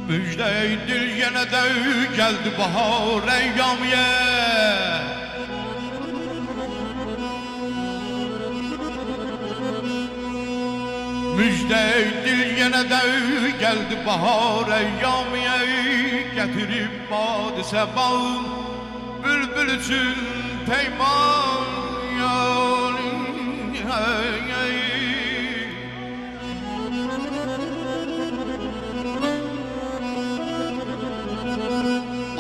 Müjdeydir yine de geldi bahar eyyamiye. Müjdeydir yine de geldi bahar eyyamiye. Getirip bad-ı sebağım bülbül için peyman yani.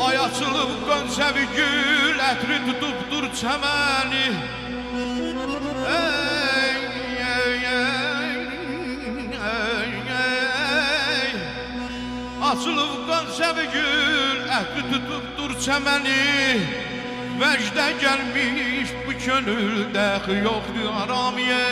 Ay açılıb qönçəvi gül, ətri tutubdur çəməni. Ey, ey, ey, ey, ey. Açılıb qönçəvi gül, ətri tutubdur çəməni. Vəcdə gəlmiş bu könüldə yoxdur aramiyə.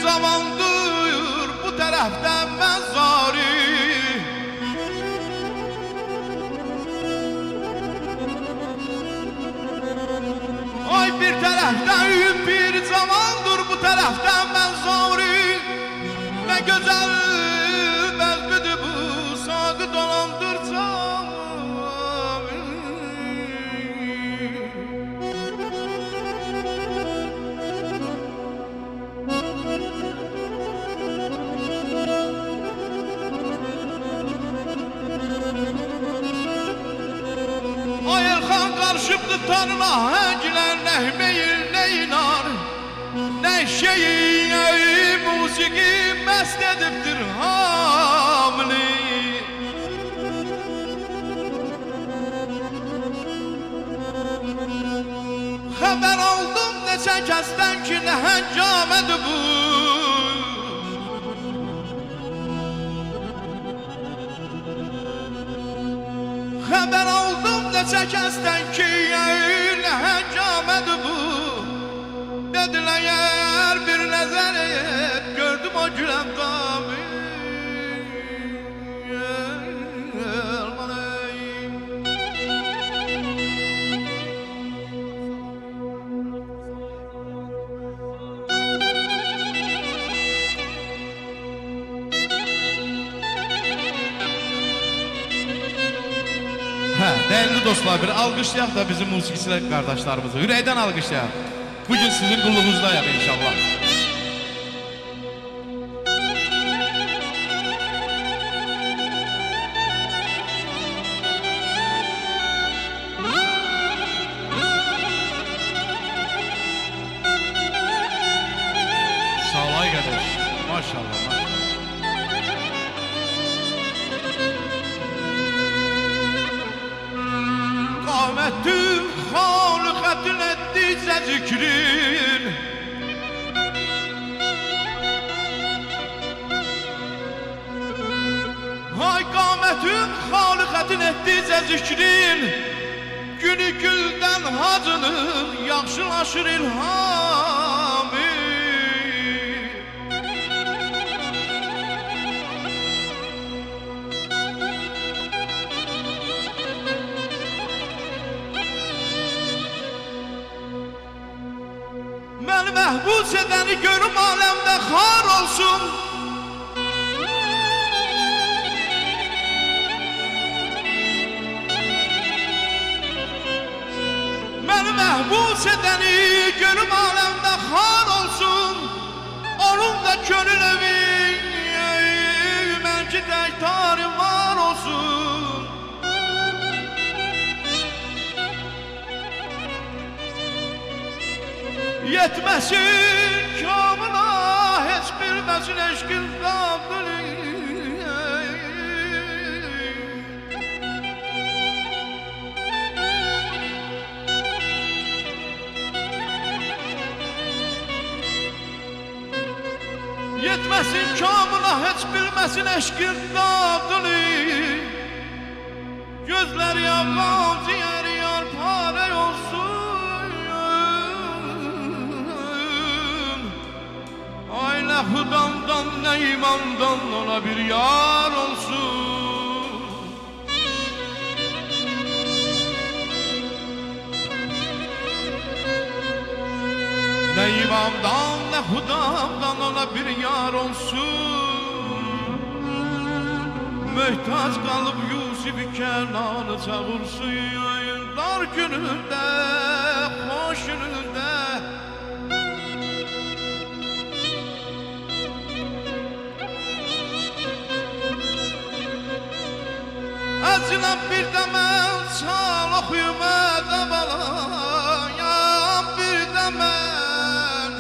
Zamandır bu tərəfdən məzari. Ay bir tərəfdən bir zamandır bu tərəfdən məzari. Nə gözəl bəzmidir bu sağı dolandırcam. Karşımdı tanrına həclər nəhmeyir neynar. Nə şeyi musiki məst edibdir hamili. Xəbər aldım neçə kəsdən ki nə həngamədir bu. Xəbər aldım neçə kəsdən ki nə həngamədir bu. Dedilər əgər bir nəzər et, gördüm o güləm damı. Değerli dostlar, bir alqışlayaq da bizim musiqicilər qardaşlarımızı. Ürəkdən alqışlayaq. Bugün sizin qulluğunuzdayıq inşallah. Sağ olay qardaş. Maşallah. Qamətim xalıqətin etdiysə zikrin. Ay qamətim xalıqətin etdiysə zikrin. Günü güldən hacının yaxşılaşır ilhamı. Məni məhbus edəni görüm aləmdə xar olsun. Məni məhbus edəni görüm aləmdə xar olsun. Onun da könül evi mənki tək tarım var olsun. Yetməsin kamına heç bilməsin eşqin qabili. Yetməsin kamına heç bilməsin eşqin qabili. Gözləri yağan, ciğəri yar pare olsun. Xudandan ne imandan ona bir yar olsun. Mevlamdan ne hudamdan ona bir yar olsun. Möhtaç kalıp Yusuf-i Kenan'ı çağırsın. Dar gününde, hoş gününde. Acılan bir demel çal oxuyuma da balayam bir demel.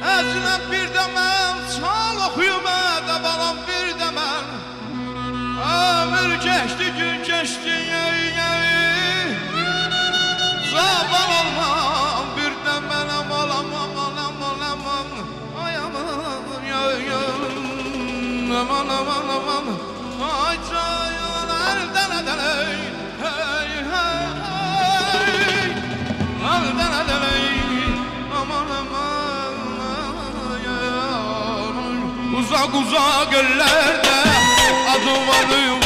Acılan bir demel çal oxuyuma da balam bir demel. Ömür geçti gün geçti zaman olmam bir demel aman aman aman aman ay aman ya ya aman aman aman ay cayan elden edeley hey hey elden edeley aman aman ya uzak uzak ellerde adım varıyor.